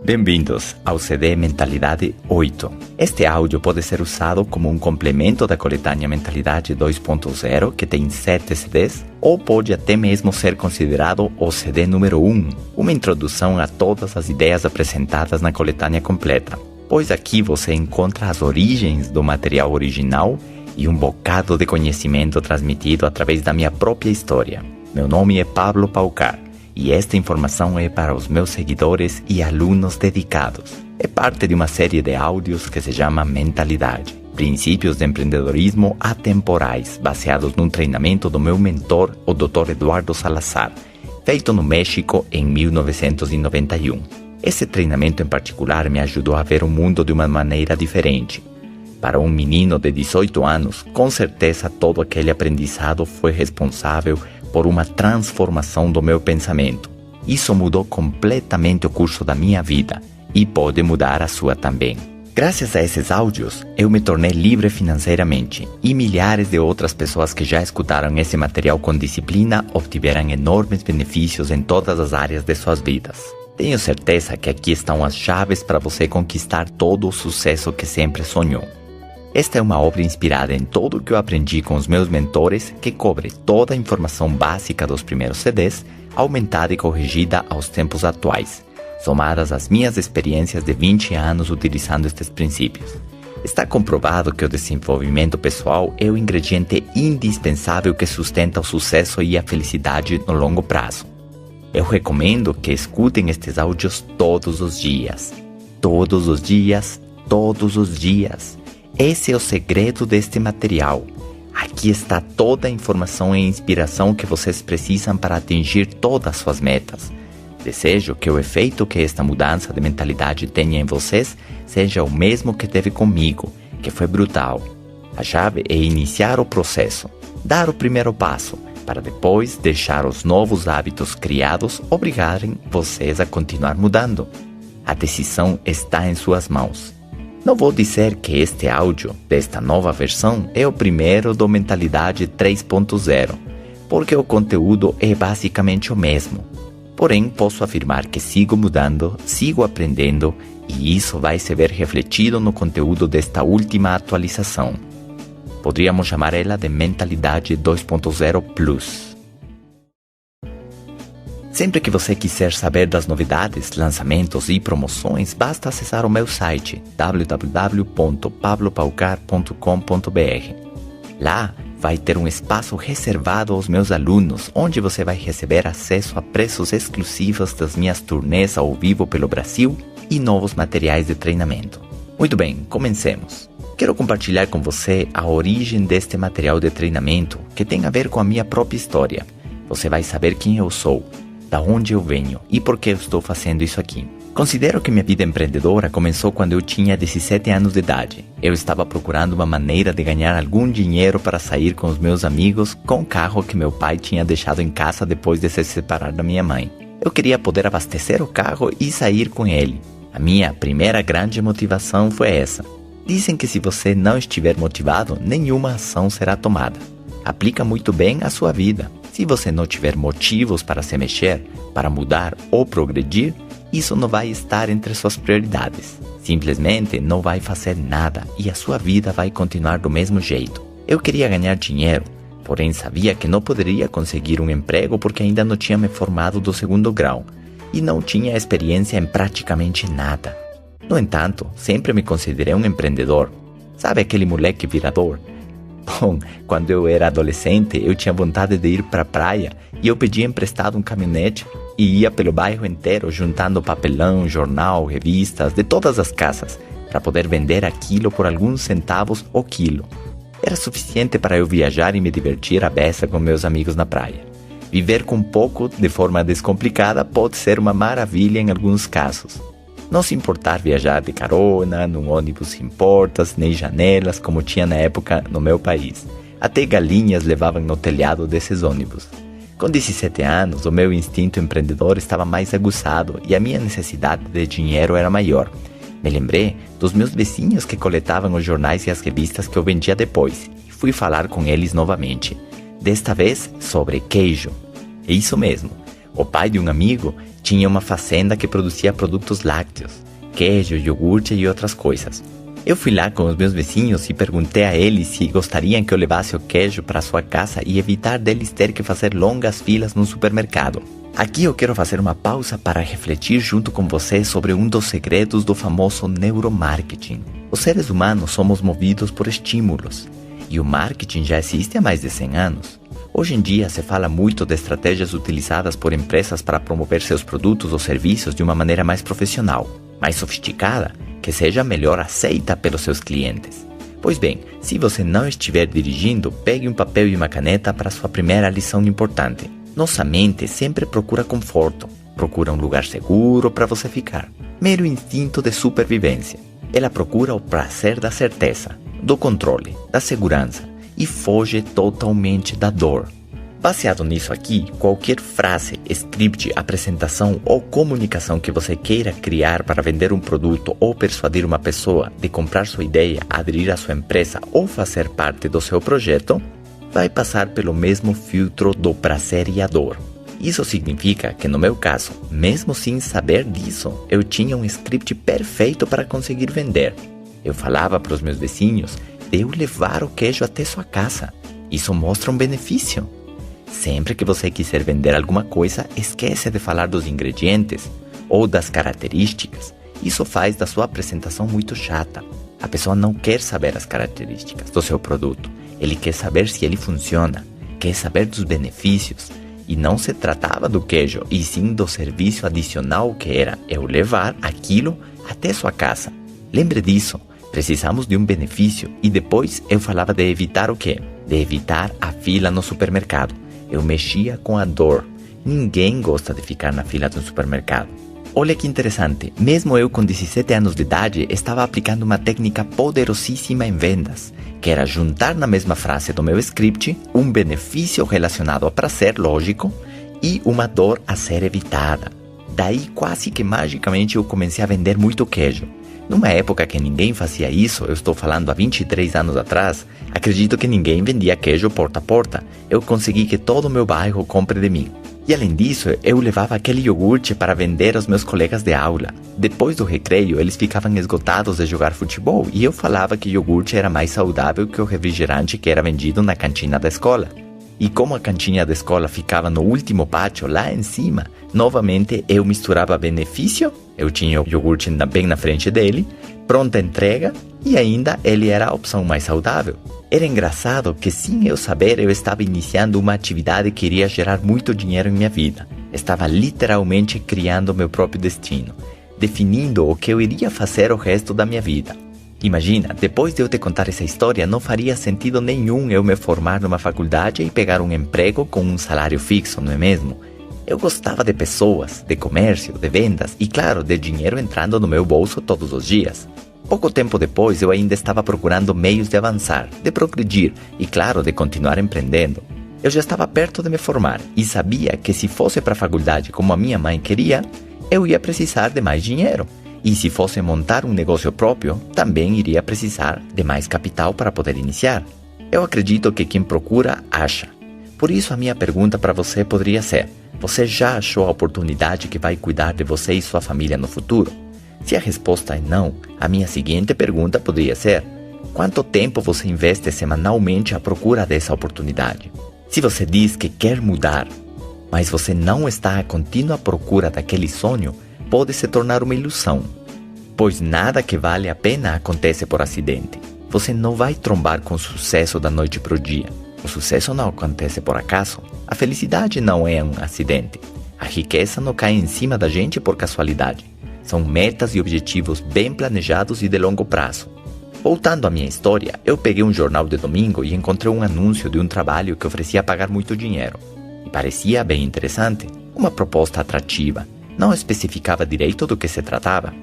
Bem-vindos ao CD Mentalidade 8. Este áudio pode ser usado como um complemento da coletânea Mentalidade 2.0, que tem 7 CDs, ou pode até mesmo ser considerado o CD número 1, uma introdução a todas as ideias apresentadas na coletânea completa, pois aqui você encontra as origens do material original e um bocado de conhecimento transmitido através da minha própria história. Meu nome é Pablo Paucar. E esta informação é para os meus seguidores e alunos dedicados. É parte de uma série de áudios que se chama Mentalidade. Princípios de empreendedorismo atemporais, baseados num treinamento do meu mentor, o Dr. Eduardo Salazar, feito no México em 1991. Esse treinamento em particular me ajudou a ver o mundo de uma maneira diferente. Para um menino de 18 anos, com certeza todo aquele aprendizado foi responsável por uma transformação do meu pensamento. Isso mudou completamente o curso da minha vida e pode mudar a sua também. Graças a esses áudios, eu me tornei livre financeiramente e milhares de outras pessoas que já escutaram esse material com disciplina obtiveram enormes benefícios em todas as áreas de suas vidas. Tenho certeza que aqui estão as chaves para você conquistar todo o sucesso que sempre sonhou. Esta é uma obra inspirada em tudo o que eu aprendi com os meus mentores, que cobre toda a informação básica dos primeiros CDs, aumentada e corrigida aos tempos atuais, somadas às minhas experiências de 20 anos utilizando estes princípios. Está comprovado que o desenvolvimento pessoal é o ingrediente indispensável que sustenta o sucesso e a felicidade no longo prazo. Eu recomendo que escutem estes áudios todos os dias. Todos os dias, todos os dias. Esse é o segredo deste material. Aqui está toda a informação e inspiração que vocês precisam para atingir todas as suas metas. Desejo que o efeito que esta mudança de mentalidade tenha em vocês seja o mesmo que teve comigo, que foi brutal. A chave é iniciar o processo, dar o primeiro passo, para depois deixar os novos hábitos criados obrigarem vocês a continuar mudando. A decisão está em suas mãos. Não vou dizer que este áudio desta nova versão é o primeiro do Mentalidade 3.0, porque o conteúdo é basicamente o mesmo. Porém, posso afirmar que sigo mudando, sigo aprendendo, e isso vai se ver refletido no conteúdo desta última atualização. Poderíamos chamar ela de Mentalidade 2.0 Plus. Sempre que você quiser saber das novidades, lançamentos e promoções, basta acessar o meu site www.pablopaucar.com.br. Lá vai ter um espaço reservado aos meus alunos, onde você vai receber acesso a preços exclusivos das minhas turnês ao vivo pelo Brasil e novos materiais de treinamento. Muito bem, comencemos. Quero compartilhar com você a origem deste material de treinamento que tem a ver com a minha própria história. Você vai saber quem eu sou, da onde eu venho e por que eu estou fazendo isso aqui. Considero que minha vida empreendedora começou quando eu tinha 17 anos de idade. Eu estava procurando uma maneira de ganhar algum dinheiro para sair com os meus amigos com o carro que meu pai tinha deixado em casa depois de se separar da minha mãe. Eu queria poder abastecer o carro e sair com ele. A minha primeira grande motivação foi essa. Dizem que se você não estiver motivado, nenhuma ação será tomada. Aplica muito bem à sua vida. Se você não tiver motivos para se mexer, para mudar ou progredir, isso não vai estar entre suas prioridades. Simplesmente não vai fazer nada e a sua vida vai continuar do mesmo jeito. Eu queria ganhar dinheiro, porém sabia que não poderia conseguir um emprego porque ainda não tinha me formado do 2º grau e não tinha experiência em praticamente nada. No entanto, sempre me considerei um empreendedor. Sabe aquele moleque virador? Bom, quando eu era adolescente, eu tinha vontade de ir para a praia e eu pedia emprestado um caminhonete e ia pelo bairro inteiro juntando papelão, jornal, revistas de todas as casas para poder vender aquilo por alguns centavos o quilo. Era suficiente para eu viajar e me divertir à beça com meus amigos na praia. Viver com pouco de forma descomplicada pode ser uma maravilha em alguns casos. Não se importar viajar de carona, num ônibus sem portas, nem janelas, como tinha na época no meu país. Até galinhas levavam no telhado desses ônibus. Com 17 anos, o meu instinto empreendedor estava mais aguçado e a minha necessidade de dinheiro era maior. Me lembrei dos meus vizinhos que coletavam os jornais e as revistas que eu vendia depois e fui falar com eles novamente. Desta vez sobre queijo. É isso mesmo. O pai de um amigo Tinha uma fazenda que produzia produtos lácteos, queijo, iogurte e outras coisas. Eu fui lá com os meus vizinhos e perguntei a eles se gostariam que eu levasse o queijo para sua casa e evitar deles ter que fazer longas filas no supermercado. Aqui eu quero fazer uma pausa para refletir junto com você sobre um dos segredos do famoso neuromarketing. Os seres humanos somos movidos por estímulos, e o marketing já existe há mais de 100 anos. Hoje em dia se fala muito de estratégias utilizadas por empresas para promover seus produtos ou serviços de uma maneira mais profissional, mais sofisticada, que seja melhor aceita pelos seus clientes. Pois bem, se você não estiver dirigindo, pegue um papel e uma caneta para sua primeira lição importante. Nossa mente sempre procura conforto, procura um lugar seguro para você ficar. Mero instinto de supervivência. Ela procura o prazer da certeza, do controle, da segurança e foge totalmente da dor. Baseado nisso aqui, qualquer frase, script, apresentação ou comunicação que você queira criar para vender um produto ou persuadir uma pessoa de comprar sua ideia, aderir à sua empresa ou fazer parte do seu projeto, vai passar pelo mesmo filtro do prazer e a dor. Isso significa que no meu caso, mesmo sem saber disso, eu tinha um script perfeito para conseguir vender. Eu falava para os meus vizinhos de eu levar o queijo até sua casa. Isso mostra um benefício. Sempre que você quiser vender alguma coisa, esquece de falar dos ingredientes ou das características. Isso faz da sua apresentação muito chata. A pessoa não quer saber as características do seu produto. Ele quer saber se ele funciona, quer saber dos benefícios. E não se tratava do queijo, e sim do serviço adicional que era eu levar aquilo até sua casa. Lembre disso, precisamos de um benefício. E depois eu falava de evitar o quê? De evitar a fila no supermercado. Eu mexia com a dor. Ninguém gosta de ficar na fila do supermercado. Olha que interessante, mesmo eu com 17 anos de idade estava aplicando uma técnica poderosíssima em vendas, que era juntar na mesma frase do meu script um benefício relacionado ao prazer lógico e uma dor a ser evitada. Daí quase que magicamente eu comecei a vender muito queijo. Numa época que ninguém fazia isso, eu estou falando há 23 anos atrás, acredito que ninguém vendia queijo porta a porta. Eu consegui que todo o meu bairro compre de mim. E além disso, eu levava aquele iogurte para vender aos meus colegas de aula. Depois do recreio, eles ficavam esgotados de jogar futebol e eu falava que iogurte era mais saudável que o refrigerante que era vendido na cantina da escola. E como a cantina da escola ficava no último pátio, lá em cima, novamente eu misturava benefício, eu tinha o iogurte bem na frente dele, pronta entrega e ainda ele era a opção mais saudável. Era engraçado que sem eu saber eu estava iniciando uma atividade que iria gerar muito dinheiro em minha vida. Estava literalmente criando meu próprio destino, definindo o que eu iria fazer o resto da minha vida. Imagina, depois de eu te contar essa história, não faria sentido nenhum eu me formar numa faculdade e pegar um emprego com um salário fixo, não é mesmo? Eu gostava de pessoas, de comércio, de vendas e, claro, de dinheiro entrando no meu bolso todos os dias. Pouco tempo depois, eu ainda estava procurando meios de avançar, de progredir e, claro, de continuar empreendendo. Eu já estava perto de me formar e sabia que se fosse para a faculdade como a minha mãe queria, eu ia precisar de mais dinheiro. E se fosse montar um negócio próprio, também iria precisar de mais capital para poder iniciar. Eu acredito que quem procura, acha. Por isso a minha pergunta para você poderia ser: você já achou a oportunidade que vai cuidar de você e sua família no futuro? Se a resposta é não, a minha seguinte pergunta poderia ser: quanto tempo você investe semanalmente à procura dessa oportunidade? Se você diz que quer mudar, mas você não está à contínua procura daquele sonho, pode se tornar uma ilusão, pois nada que vale a pena acontece por acidente. Você não vai trombar com sucesso da noite para o dia. O sucesso não acontece por acaso. A felicidade não é um acidente. A riqueza não cai em cima da gente por casualidade. São metas e objetivos bem planejados e de longo prazo. Voltando à minha história, eu peguei um jornal de domingo e encontrei um anúncio de um trabalho que oferecia pagar muito dinheiro. E parecia bem interessante, uma proposta atrativa. Não especificava direito do que se tratava.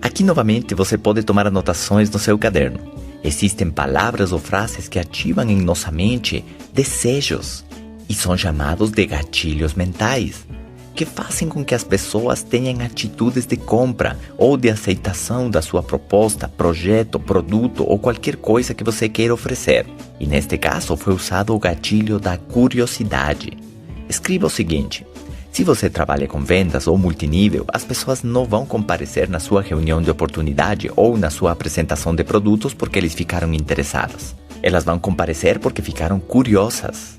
Aqui novamente você pode tomar anotações no seu caderno. Existem palavras ou frases que ativam em nossa mente desejos e são chamados de gatilhos mentais, que fazem com que as pessoas tenham atitudes de compra ou de aceitação da sua proposta, projeto, produto ou qualquer coisa que você queira oferecer. E neste caso foi usado o gatilho da curiosidade. Escreva o seguinte: Se você trabalha com vendas ou multinível, as pessoas não vão comparecer na sua reunião de oportunidade ou na sua apresentação de produtos porque eles ficaram interessados. Elas vão comparecer porque ficaram curiosas.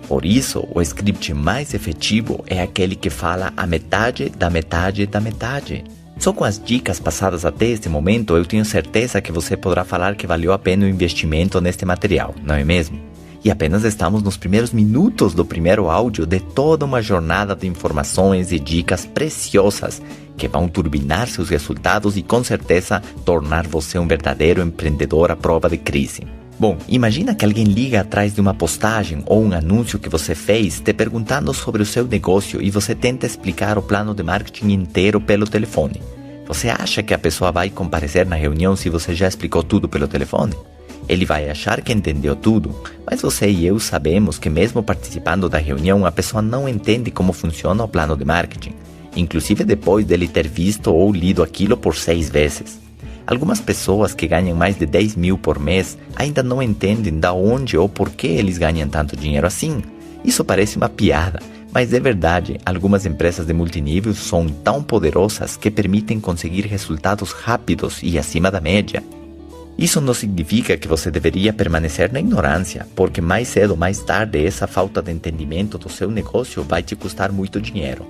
Por isso, o script mais efetivo é aquele que fala a metade da metade da metade. Só com as dicas passadas até este momento, eu tenho certeza que você poderá falar que valeu a pena o investimento neste material, não é mesmo? E apenas estamos nos primeiros minutos do primeiro áudio de toda uma jornada de informações e dicas preciosas que vão turbinar seus resultados e com certeza tornar você um verdadeiro empreendedor à prova de crise. Bom, imagina que alguém liga atrás de uma postagem ou um anúncio que você fez te perguntando sobre o seu negócio e você tenta explicar o plano de marketing inteiro pelo telefone. Você acha que a pessoa vai comparecer na reunião se você já explicou tudo pelo telefone? Ele vai achar que entendeu tudo, mas você e eu sabemos que mesmo participando da reunião, a pessoa não entende como funciona o plano de marketing, inclusive depois dele ter visto ou lido aquilo por 6 vezes. Algumas pessoas que ganham mais de 10 mil por mês ainda não entendem da onde ou por que eles ganham tanto dinheiro assim. Isso parece uma piada, mas é verdade, algumas empresas de multinível são tão poderosas que permitem conseguir resultados rápidos e acima da média. Isso não significa que você deveria permanecer na ignorância, porque mais cedo ou mais tarde essa falta de entendimento do seu negócio vai te custar muito dinheiro.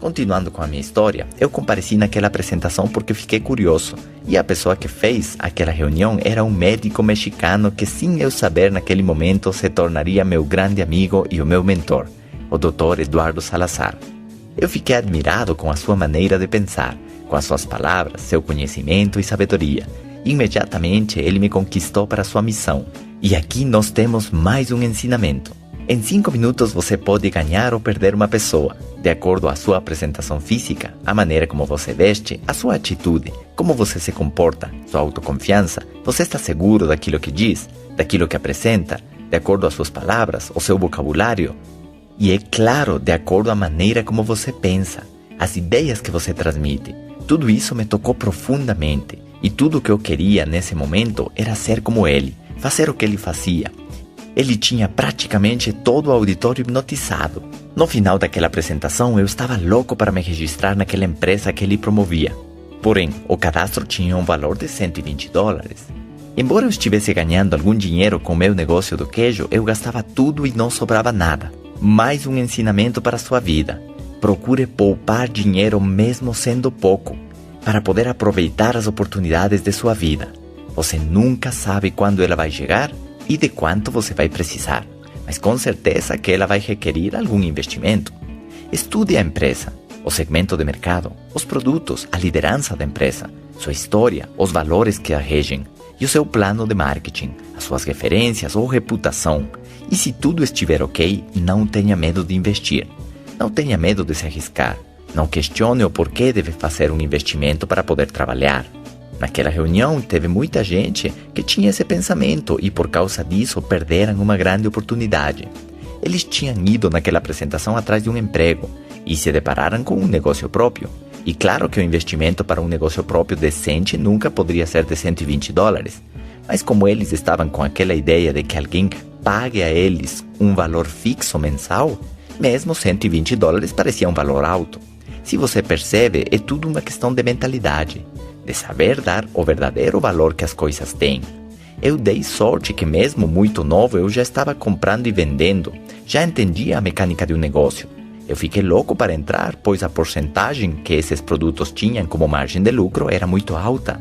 Continuando com a minha história, eu compareci naquela apresentação porque fiquei curioso, e a pessoa que fez aquela reunião era um médico mexicano que, sem eu saber naquele momento, se tornaria meu grande amigo e o meu mentor, o Dr. Eduardo Salazar. Eu fiquei admirado com a sua maneira de pensar, com as suas palavras, seu conhecimento e sabedoria. Imediatamente ele me conquistou para sua missão. E aqui nós temos mais um ensinamento. Em 5 minutos você pode ganhar ou perder uma pessoa, de acordo à sua apresentação física, a maneira como você veste, a sua atitude, como você se comporta, sua autoconfiança, você está seguro daquilo que diz, daquilo que apresenta, de acordo às suas palavras, o seu vocabulário. E é claro, de acordo à maneira como você pensa, as ideias que você transmite. Tudo isso me tocou profundamente. E tudo o que eu queria nesse momento era ser como ele, fazer o que ele fazia. Ele tinha praticamente todo o auditório hipnotizado. No final daquela apresentação, eu estava louco para me registrar naquela empresa que ele promovia. Porém, o cadastro tinha um valor de $120. Embora eu estivesse ganhando algum dinheiro com o meu negócio do queijo, eu gastava tudo e não sobrava nada. Mais um ensinamento para a sua vida. Procure poupar dinheiro mesmo sendo pouco, para poder aproveitar as oportunidades de sua vida. Você nunca sabe quando ela vai chegar e de quanto você vai precisar, mas com certeza que ela vai requerer algum investimento. Estude a empresa, o segmento de mercado, os produtos, a liderança da empresa, sua história, os valores que a regem e o seu plano de marketing, as suas referências ou reputação. E se tudo estiver ok, não tenha medo de investir. Não tenha medo de se arriscar. Não questione o porquê deve fazer um investimento para poder trabalhar. Naquela reunião, teve muita gente que tinha esse pensamento e por causa disso perderam uma grande oportunidade. Eles tinham ido naquela apresentação atrás de um emprego e se depararam com um negócio próprio. E claro que o investimento para um negócio próprio decente nunca poderia ser de $120. Mas como eles estavam com aquela ideia de que alguém pague a eles um valor fixo mensal, mesmo $120 parecia um valor alto. Se você percebe, é tudo uma questão de mentalidade, de saber dar o verdadeiro valor que as coisas têm. Eu dei sorte que mesmo muito novo eu já estava comprando e vendendo, já entendia a mecânica de um negócio. Eu fiquei louco para entrar, pois a porcentagem que esses produtos tinham como margem de lucro era muito alta.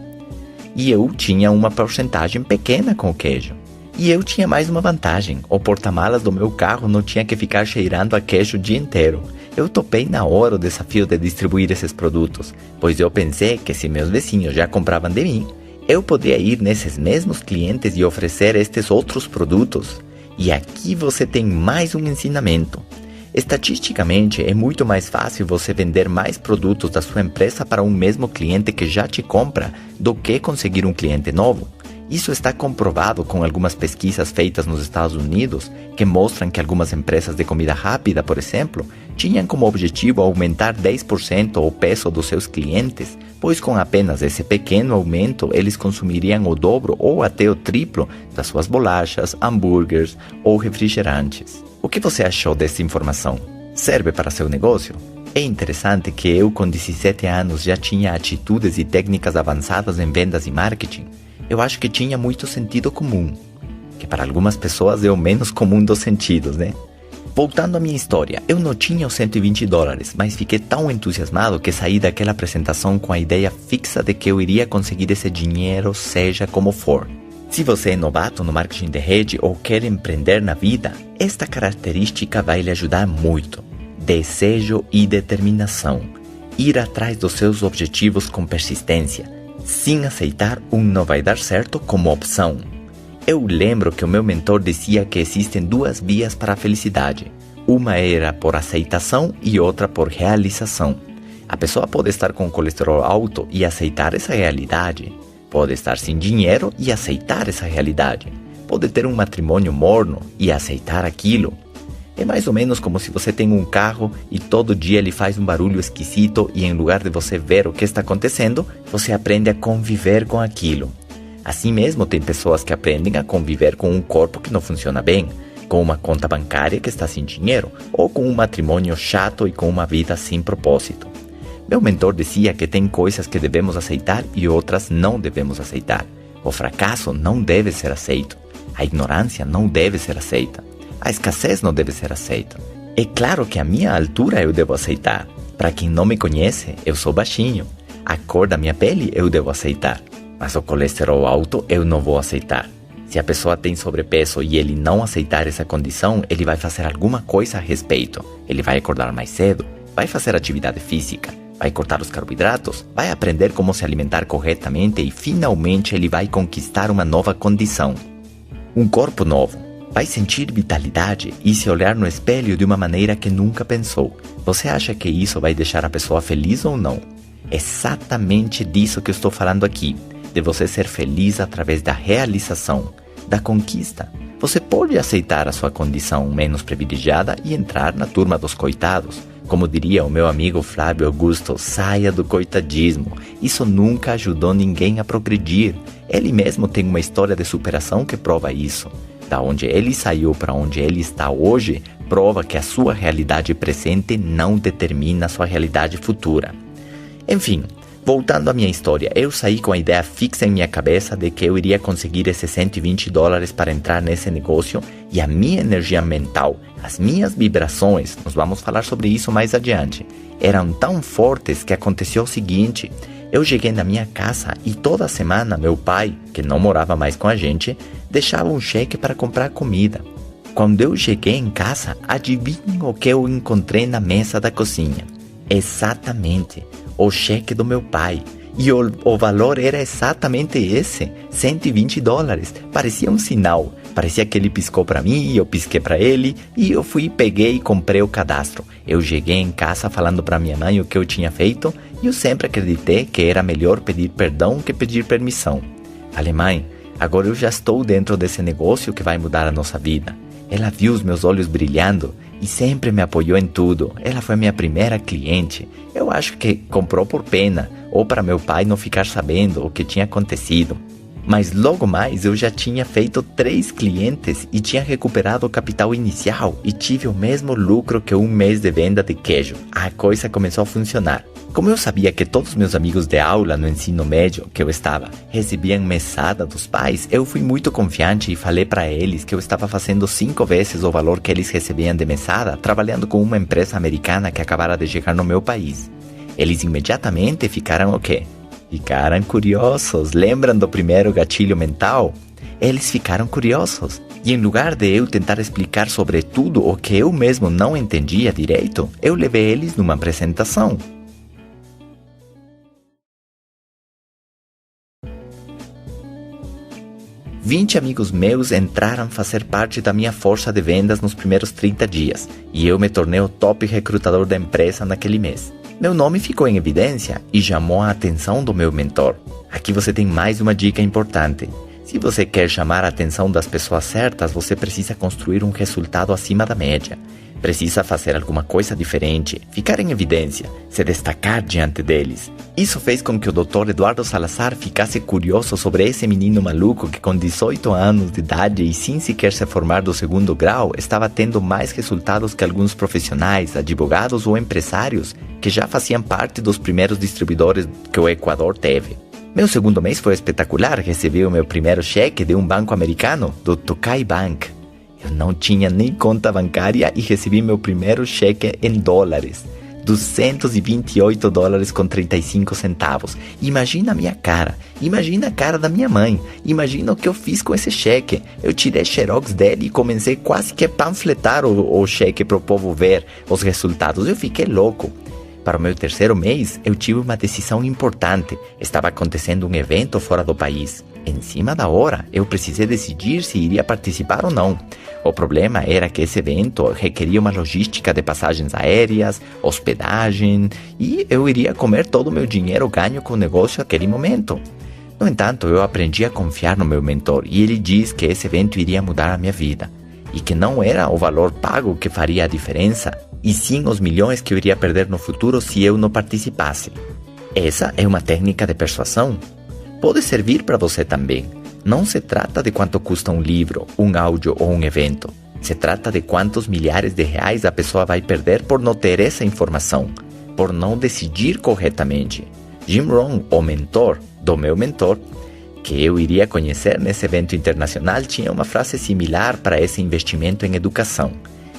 E eu tinha uma porcentagem pequena com o queijo. E eu tinha mais uma vantagem, o porta-malas do meu carro não tinha que ficar cheirando a queijo o dia inteiro. Eu topei na hora o desafio de distribuir esses produtos, pois eu pensei que se meus vizinhos já compravam de mim, eu poderia ir nesses mesmos clientes e oferecer estes outros produtos. E aqui você tem mais um ensinamento. Estatisticamente, é muito mais fácil você vender mais produtos da sua empresa para um mesmo cliente que já te compra do que conseguir um cliente novo. Isso está comprovado com algumas pesquisas feitas nos Estados Unidos que mostram que algumas empresas de comida rápida, por exemplo, tinham como objetivo aumentar 10% o peso dos seus clientes, pois com apenas esse pequeno aumento eles consumiriam o dobro ou até o triplo das suas bolachas, hambúrgueres ou refrigerantes. O que você achou dessa informação? Serve para seu negócio? É interessante que eu, com 17 anos, já tinha atitudes e técnicas avançadas em vendas e marketing. Eu acho que tinha muito sentido comum, que para algumas pessoas é o menos comum dos sentidos, né? Voltando à minha história, eu não tinha os $120, mas fiquei tão entusiasmado que saí daquela apresentação com a ideia fixa de que eu iria conseguir esse dinheiro, seja como for. Se você é novato no marketing de rede ou quer empreender na vida, esta característica vai lhe ajudar muito. Desejo e determinação. Ir atrás dos seus objetivos com persistência, sem aceitar um não vai dar certo como opção. Eu lembro que o meu mentor dizia que existem duas vias para a felicidade. Uma era por aceitação e outra por realização. A pessoa pode estar com colesterol alto e aceitar essa realidade. Pode estar sem dinheiro e aceitar essa realidade. Pode ter um matrimônio morno e aceitar aquilo. É mais ou menos como se você tem um carro e todo dia ele faz um barulho esquisito e em lugar de você ver o que está acontecendo, você aprende a conviver com aquilo. Assim mesmo, tem pessoas que aprendem a conviver com um corpo que não funciona bem, com uma conta bancária que está sem dinheiro, ou com um matrimônio chato e com uma vida sem propósito. Meu mentor dizia que tem coisas que devemos aceitar e outras não devemos aceitar. O fracasso não deve ser aceito. A ignorância não deve ser aceita. A escassez não deve ser aceita. É claro que a minha altura eu devo aceitar. Para quem não me conhece, eu sou baixinho. A cor da minha pele eu devo aceitar. Mas o colesterol alto eu não vou aceitar. Se a pessoa tem sobrepeso e ele não aceitar essa condição, ele vai fazer alguma coisa a respeito. Ele vai acordar mais cedo, vai fazer atividade física, vai cortar os carboidratos, vai aprender como se alimentar corretamente e finalmente ele vai conquistar uma nova condição. Um corpo novo. Vai sentir vitalidade e se olhar no espelho de uma maneira que nunca pensou. Você acha que isso vai deixar a pessoa feliz ou não? Exatamente disso que eu estou falando aqui. De você ser feliz através da realização, da conquista. Você pode aceitar a sua condição menos privilegiada e entrar na turma dos coitados. Como diria o meu amigo Flávio Augusto, saia do coitadismo. Isso nunca ajudou ninguém a progredir. Ele mesmo tem uma história de superação que prova isso. Da onde ele saiu para onde ele está hoje, prova que a sua realidade presente não determina a sua realidade futura. Enfim, voltando à minha história, eu saí com a ideia fixa em minha cabeça de que eu iria conseguir esses $120 para entrar nesse negócio e a minha energia mental, as minhas vibrações, nós vamos falar sobre isso mais adiante, eram tão fortes que aconteceu o seguinte: eu cheguei na minha casa e toda semana meu pai, que não morava mais com a gente, deixava um cheque para comprar comida. Quando eu cheguei em casa, adivinhem o que eu encontrei na mesa da cozinha? Exatamente, o cheque do meu pai. E o valor era exatamente esse, $120. Parecia um sinal. Parecia que ele piscou para mim, eu pisquei para ele, e eu fui, peguei e comprei o cadastro. Eu cheguei em casa falando para minha mãe o que eu tinha feito, e eu sempre acreditei que era melhor pedir perdão que pedir permissão. Falei, mãe, agora eu já estou dentro desse negócio que vai mudar a nossa vida. Ela viu os meus olhos brilhando e sempre me apoiou em tudo. Ela foi minha primeira cliente. Eu acho que comprou por pena, ou para meu pai não ficar sabendo o que tinha acontecido. Mas logo mais eu já tinha feito 3 clientes e tinha recuperado o capital inicial e tive o mesmo lucro que um mês de venda de queijo. A coisa começou a funcionar. Como eu sabia que todos meus amigos de aula no ensino médio que eu estava recebiam mesada dos pais, eu fui muito confiante e falei para eles que eu estava fazendo 5 vezes o valor que eles recebiam de mesada trabalhando com uma empresa americana que acabara de chegar no meu país. Eles imediatamente ficaram o quê? Ficaram curiosos. Lembram do primeiro gatilho mental? Eles ficaram curiosos. E em lugar de eu tentar explicar sobre tudo o que eu mesmo não entendia direito, eu levei eles numa apresentação. "20 amigos meus entraram a fazer parte da minha força de vendas nos primeiros 30 dias, e eu me tornei o top recrutador da empresa naquele mês. Meu nome ficou em evidência e chamou a atenção do meu mentor. Aqui você tem mais uma dica importante. Se Se você quer chamar a atenção das pessoas certas, você precisa construir um resultado acima da média. Precisa fazer alguma coisa diferente, ficar em evidência, se destacar diante deles. Isso fez com que o Dr. Eduardo Salazar ficasse curioso sobre esse menino maluco que com 18 anos de idade e sem sequer se formar do 2º grau, estava tendo mais resultados que alguns profissionais, advogados ou empresários que já faziam parte dos primeiros distribuidores que o Equador teve. Meu 2º mês foi espetacular, recebi o meu primeiro cheque de um banco americano, do Tokai Bank. Eu não tinha nem conta bancária e recebi meu primeiro cheque em dólares. $228,35. Imagina a minha cara, imagina a cara da minha mãe, imagina o que eu fiz com esse cheque. Eu tirei xerox dele e comecei quase que a panfletar o cheque para o povo ver os resultados. Eu fiquei louco. Para o meu 3º mês, eu tive uma decisão importante. Estava acontecendo um evento fora do país. Em cima da hora, eu precisei decidir se iria participar ou não. O problema era que esse evento requeria uma logística de passagens aéreas, hospedagem, e eu iria comer todo o meu dinheiro ganho com o negócio naquele momento. No entanto, eu aprendi a confiar no meu mentor e ele disse que esse evento iria mudar a minha vida e que não era o valor pago que faria a diferença, e sim os milhões que eu iria perder no futuro se eu não participasse. Essa é uma técnica de persuasão. Pode servir para você também. Não se trata de quanto custa um livro, um áudio ou um evento. Se trata de quantos milhares de reais a pessoa vai perder por não ter essa informação, por não decidir corretamente. Jim Rohn, o mentor do meu mentor, que eu iria conhecer nesse evento internacional, tinha uma frase similar para esse investimento em educação.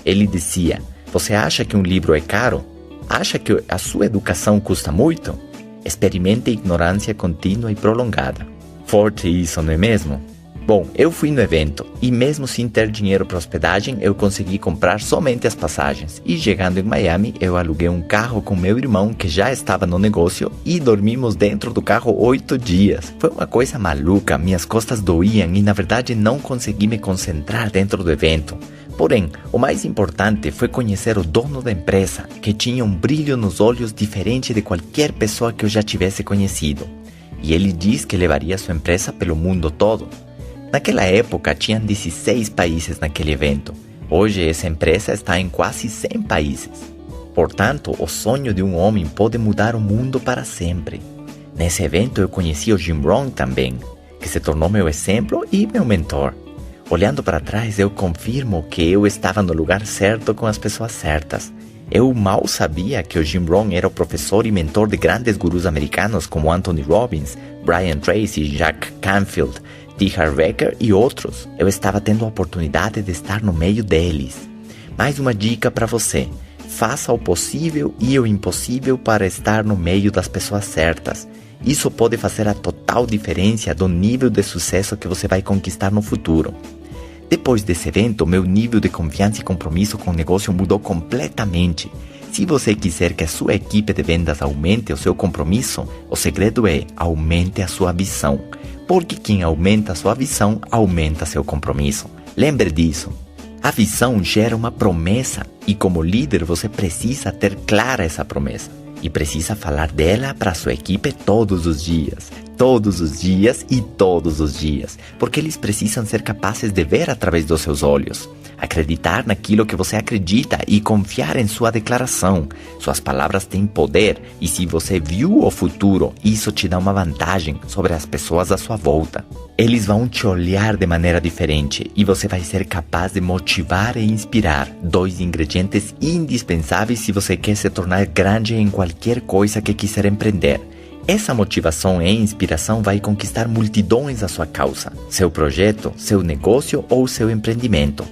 Ele dizia: você acha que um livro é caro? Acha que a sua educação custa muito? Experimente a ignorância contínua e prolongada. Forte isso, não é mesmo? Bom, eu fui no evento e mesmo sem ter dinheiro para hospedagem, eu consegui comprar somente as passagens. E chegando em Miami, eu aluguei um carro com meu irmão que já estava no negócio e dormimos dentro do carro 8 dias. Foi uma coisa maluca, minhas costas doíam e na verdade não consegui me concentrar dentro do evento. Porém, o mais importante foi conhecer o dono da empresa, que tinha um brilho nos olhos diferente de qualquer pessoa que eu já tivesse conhecido. E ele disse que levaria sua empresa pelo mundo todo. Naquela época, tinham 16 países naquele evento. Hoje, essa empresa está em quase 100 países. Portanto, o sonho de um homem pode mudar o mundo para sempre. Nesse evento, eu conheci o Jim Rohn também, que se tornou meu exemplo e meu mentor. Olhando para trás, eu confirmo que eu estava no lugar certo com as pessoas certas. Eu mal sabia que o Jim Rohn era o professor e mentor de grandes gurus americanos como Anthony Robbins, Brian Tracy, Jack Canfield, T. Harv Eker e outros. Eu estava tendo a oportunidade de estar no meio deles. Mais uma dica para você: faça o possível e o impossível para estar no meio das pessoas certas. Isso pode fazer a total diferença do nível de sucesso que você vai conquistar no futuro. Depois desse evento, meu nível de confiança e compromisso com o negócio mudou completamente. Se você quiser que a sua equipe de vendas aumente o seu compromisso, o segredo é: aumente a sua visão. Porque quem aumenta a sua visão, aumenta seu compromisso. Lembre disso. A visão gera uma promessa e como líder você precisa ter clara essa promessa. E precisa falar dela para a sua equipe todos os dias. Todos os dias e todos os dias. Porque eles precisam ser capazes de ver através dos seus olhos. Acreditar naquilo que você acredita e confiar em sua declaração. Suas palavras têm poder e se você viu o futuro, isso te dá uma vantagem sobre as pessoas à sua volta. Eles vão te olhar de maneira diferente e você vai ser capaz de motivar e inspirar, 2 ingredientes indispensáveis se você quer se tornar grande em qualquer coisa que quiser empreender. Essa motivação e inspiração vai conquistar multidões à sua causa, seu projeto, seu negócio ou seu empreendimento.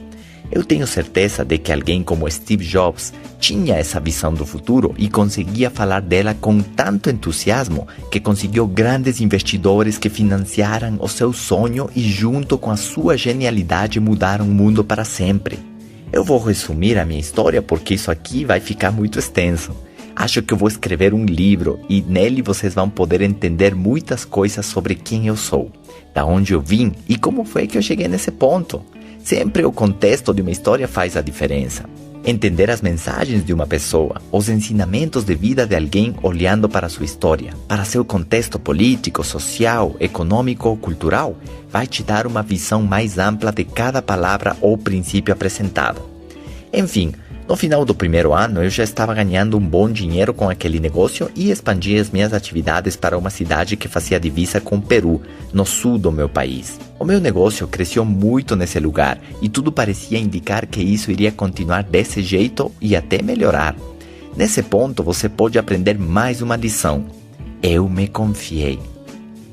Eu tenho certeza de que alguém como Steve Jobs tinha essa visão do futuro e conseguia falar dela com tanto entusiasmo que conseguiu grandes investidores que financiaram o seu sonho e junto com a sua genialidade mudaram o mundo para sempre. Eu vou resumir a minha história porque isso aqui vai ficar muito extenso. Acho que eu vou escrever um livro e nele vocês vão poder entender muitas coisas sobre quem eu sou, da onde eu vim e como foi que eu cheguei nesse ponto. Sempre o contexto de uma história faz a diferença. Entender as mensagens de uma pessoa, os ensinamentos de vida de alguém olhando para sua história, para seu contexto político, social, econômico ou cultural, vai te dar uma visão mais ampla de cada palavra ou princípio apresentado. Enfim, no final do primeiro ano eu já estava ganhando um bom dinheiro com aquele negócio e expandi as minhas atividades para uma cidade que fazia divisa com o Peru, no sul do meu país. O meu negócio cresceu muito nesse lugar e tudo parecia indicar que isso iria continuar desse jeito e até melhorar. Nesse ponto você pode aprender mais uma lição. Eu me confiei.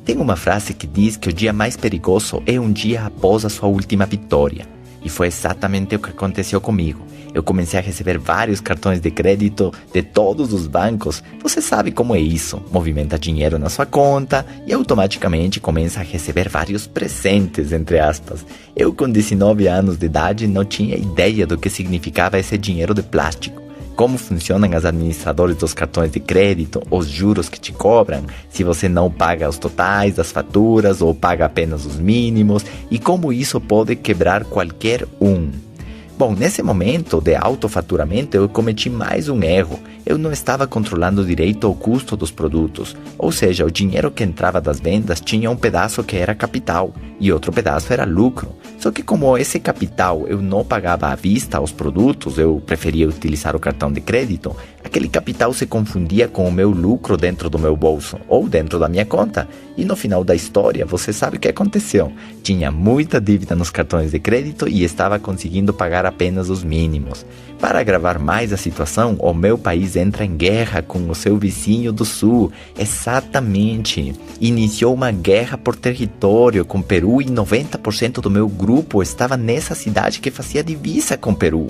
Tem uma frase que diz que o dia mais perigoso é um dia após a sua última vitória. E foi exatamente o que aconteceu comigo. Eu comecei a receber vários cartões de crédito de todos os bancos. Você sabe como é isso. Movimenta dinheiro na sua conta e automaticamente começa a receber vários presentes, entre aspas. Eu com 19 anos de idade não tinha ideia do que significava esse dinheiro de plástico. Como funcionam as administradoras dos cartões de crédito, os juros que te cobram, se você não paga os totais das faturas ou paga apenas os mínimos e como isso pode quebrar qualquer um. Bom, nesse momento de autofaturamento eu cometi mais um erro. Eu não estava controlando direito o custo dos produtos, ou seja, o dinheiro que entrava das vendas tinha um pedaço que era capital e outro pedaço era lucro. Só que como esse capital eu não pagava à vista os produtos, eu preferia utilizar o cartão de crédito, aquele capital se confundia com o meu lucro dentro do meu bolso ou dentro da minha conta. E no final da história, você sabe o que aconteceu. Tinha muita dívida nos cartões de crédito e estava conseguindo pagar apenas os mínimos. Para agravar mais a situação, o meu país entra em guerra com o seu vizinho do sul. Exatamente. Iniciou uma guerra por território com o Peru e 90% do meu grupo estava nessa cidade que fazia divisa com o Peru.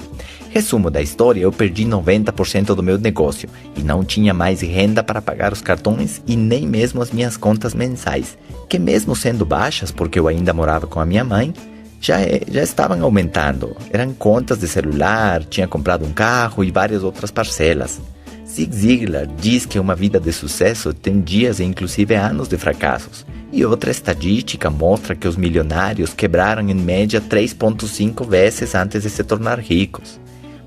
Resumo da história, eu perdi 90% do meu negócio e não tinha mais renda para pagar os cartões e nem mesmo as minhas contas mensais, que mesmo sendo baixas, porque eu ainda morava com a minha mãe, já estavam aumentando. Eram contas de celular, tinha comprado um carro e várias outras parcelas. Zig Ziglar diz que uma vida de sucesso tem dias e inclusive anos de fracassos. E outra estatística mostra que os milionários quebraram em média 3,5 vezes antes de se tornar ricos.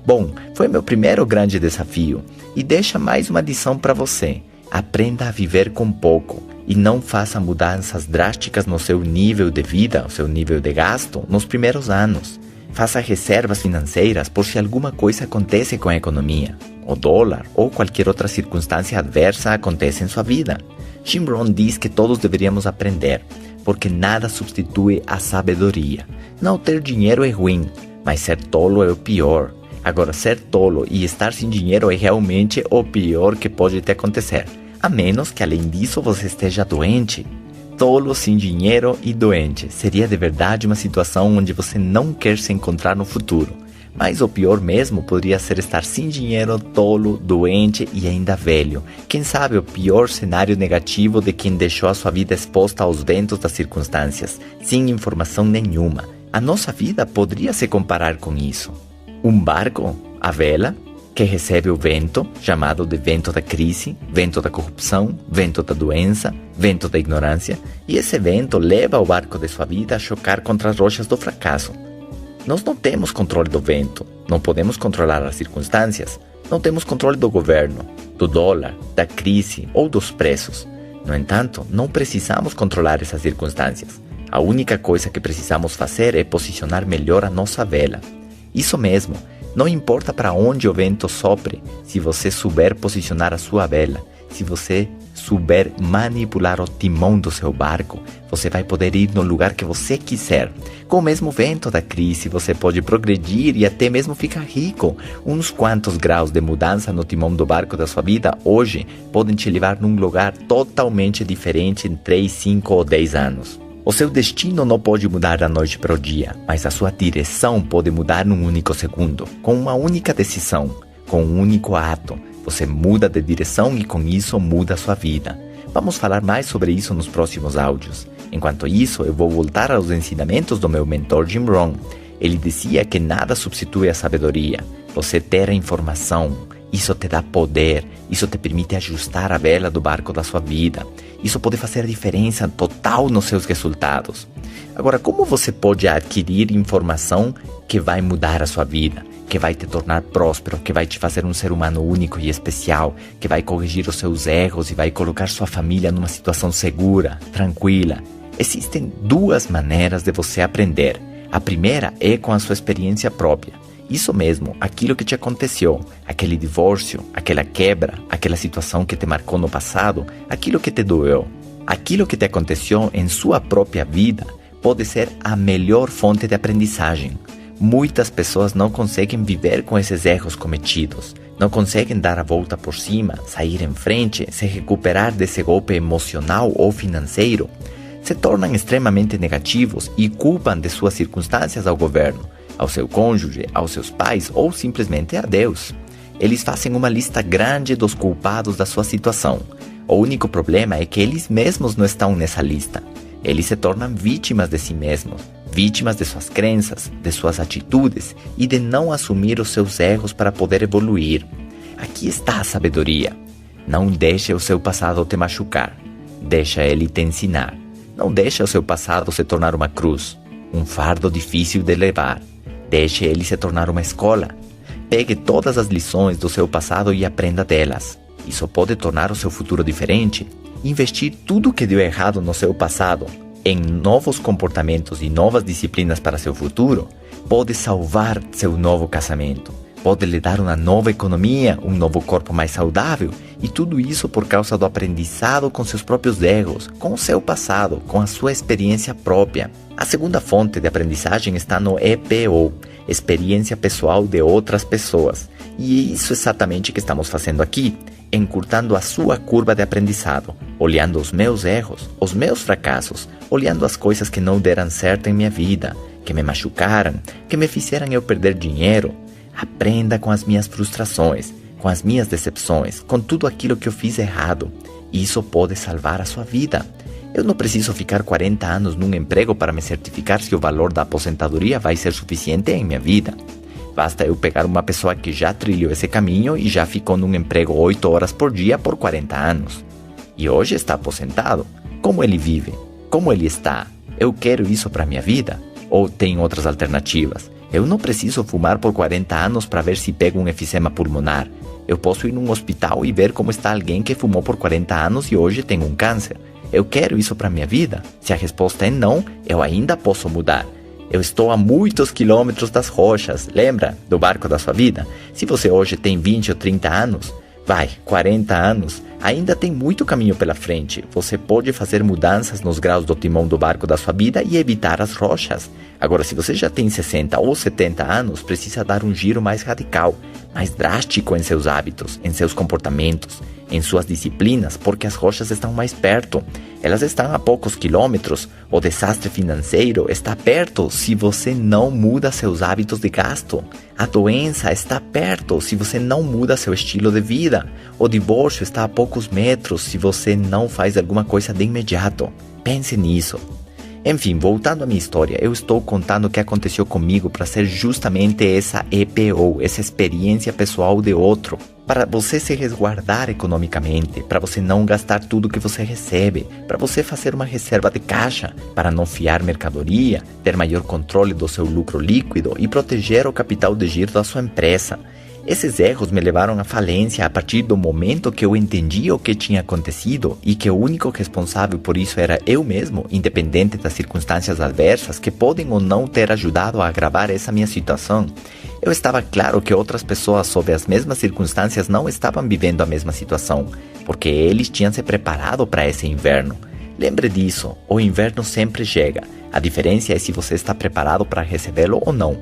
Bom, foi meu primeiro grande desafio e deixa mais uma lição para você. Aprenda a viver com pouco e não faça mudanças drásticas no seu nível de vida, no seu nível de gasto, nos primeiros anos. Faça reservas financeiras por se alguma coisa acontece com a economia, o dólar ou qualquer outra circunstância adversa acontece em sua vida. Jim Rohn diz que todos deveríamos aprender, porque nada substitui a sabedoria. Não ter dinheiro é ruim, mas ser tolo é o pior. Agora, ser tolo e estar sem dinheiro é realmente o pior que pode te acontecer. A menos que, além disso, você esteja doente. Tolo, sem dinheiro e doente. Seria de verdade uma situação onde você não quer se encontrar no futuro. Mas o pior mesmo poderia ser estar sem dinheiro, tolo, doente e ainda velho. Quem sabe o pior cenário negativo de quem deixou a sua vida exposta aos ventos das circunstâncias, sem informação nenhuma. A nossa vida poderia se comparar com isso. Um barco, a vela, que recebe o vento, chamado de vento da crise, vento da corrupção, vento da doença, vento da ignorância, e esse vento leva o barco de sua vida a chocar contra as rochas do fracasso. Nós não temos controle do vento, não podemos controlar as circunstâncias, não temos controle do governo, do dólar, da crise ou dos preços. No entanto, não precisamos controlar essas circunstâncias. A única coisa que precisamos fazer é posicionar melhor a nossa vela. Isso mesmo, não importa para onde o vento sopre, se você souber posicionar a sua vela, se você souber manipular o timão do seu barco, você vai poder ir no lugar que você quiser. Com o mesmo vento da crise, você pode progredir e até mesmo ficar rico. Uns quantos graus de mudança no timão do barco da sua vida hoje podem te levar num lugar totalmente diferente em 3, 5 ou 10 anos. O seu destino não pode mudar da noite para o dia, mas a sua direção pode mudar num único segundo. Com uma única decisão, com um único ato, você muda de direção e com isso muda a sua vida. Vamos falar mais sobre isso nos próximos áudios. Enquanto isso, eu vou voltar aos ensinamentos do meu mentor Jim Rohn. Ele dizia que nada substitui a sabedoria. Você ter a informação, isso te dá poder, isso te permite ajustar a vela do barco da sua vida. Isso pode fazer a diferença total nos seus resultados. Agora, como você pode adquirir informação que vai mudar a sua vida, que vai te tornar próspero, que vai te fazer um ser humano único e especial, que vai corrigir os seus erros e vai colocar sua família numa situação segura, tranquila. Existem duas maneiras de você aprender. A primeira é com a sua experiência própria. Isso mesmo, aquilo que te aconteceu, aquele divórcio, aquela quebra, aquela situação que te marcou no passado, aquilo que te doeu. Aquilo que te aconteceu em sua própria vida pode ser a melhor fonte de aprendizagem. Muitas pessoas não conseguem viver com esses erros cometidos, não conseguem dar a volta por cima, sair em frente, se recuperar desse golpe emocional ou financeiro. Se tornam extremamente negativos e culpam de suas circunstâncias ao governo, ao seu cônjuge, aos seus pais ou simplesmente a Deus. Eles fazem uma lista grande dos culpados da sua situação. O único problema é que eles mesmos não estão nessa lista. Eles se tornam vítimas de si mesmos, vítimas de suas crenças, de suas atitudes e de não assumir os seus erros para poder evoluir. Aqui está a sabedoria. Não deixe o seu passado te machucar. Deixa ele te ensinar. Não deixe o seu passado se tornar uma cruz, um fardo difícil de levar. Deixe ele se tornar uma escola. Pegue todas as lições do seu passado e aprenda delas. Isso pode tornar o seu futuro diferente. Investir tudo o que deu errado no seu passado em novos comportamentos e novas disciplinas para seu futuro pode salvar seu novo casamento. Pode lhe dar uma nova economia, um novo corpo mais saudável, e tudo isso por causa do aprendizado com seus próprios erros, com o seu passado, com a sua experiência própria. A segunda fonte de aprendizagem está no EPO, Experiência Pessoal de Outras Pessoas. E é isso exatamente que estamos fazendo aqui, encurtando a sua curva de aprendizado, olhando os meus erros, os meus fracassos, olhando as coisas que não deram certo em minha vida, que me machucaram, que me fizeram eu perder dinheiro. Aprenda com as minhas frustrações, com as minhas decepções, com tudo aquilo que eu fiz errado. Isso pode salvar a sua vida. Eu não preciso ficar 40 anos num emprego para me certificar se o valor da aposentadoria vai ser suficiente em minha vida. Basta eu pegar uma pessoa que já trilhou esse caminho e já ficou num emprego 8 horas por dia por 40 anos. E hoje está aposentado. Como ele vive? Como ele está? Eu quero isso para minha vida? Ou tem outras alternativas? Eu não preciso fumar por 40 anos para ver se pego um efisema pulmonar. Eu posso ir num hospital e ver como está alguém que fumou por 40 anos e hoje tem um câncer. Eu quero isso para minha vida? Se a resposta é não, eu ainda posso mudar. Eu estou a muitos quilômetros das rochas, lembra do barco da sua vida? Se você hoje tem 20 ou 30 anos, 40 anos, ainda tem muito caminho pela frente. Você pode fazer mudanças nos graus do timão do barco da sua vida e evitar as rochas. Agora, se você já tem 60 ou 70 anos, precisa dar um giro mais radical, mais drástico em seus hábitos, em seus comportamentos, em suas disciplinas, porque as rochas estão mais perto. Elas estão a poucos quilômetros. O desastre financeiro está perto se você não muda seus hábitos de gasto. A doença está perto se você não muda seu estilo de vida. O divórcio está a poucos metros se você não faz alguma coisa de imediato. Pense nisso. Enfim, voltando à minha história, eu estou contando o que aconteceu comigo para ser justamente essa EPO, essa experiência pessoal de outro. Para você se resguardar economicamente, para você não gastar tudo que você recebe, para você fazer uma reserva de caixa, para não fiar mercadoria, ter maior controle do seu lucro líquido e proteger o capital de giro da sua empresa. Esses erros me levaram à falência a partir do momento que eu entendi o que tinha acontecido e que o único responsável por isso era eu mesmo, independente das circunstâncias adversas que podem ou não ter ajudado a agravar essa minha situação. Eu estava claro que outras pessoas sob as mesmas circunstâncias não estavam vivendo a mesma situação, porque eles tinham se preparado para esse inverno. Lembre disso, o inverno sempre chega. A diferença é se você está preparado para recebê-lo ou não.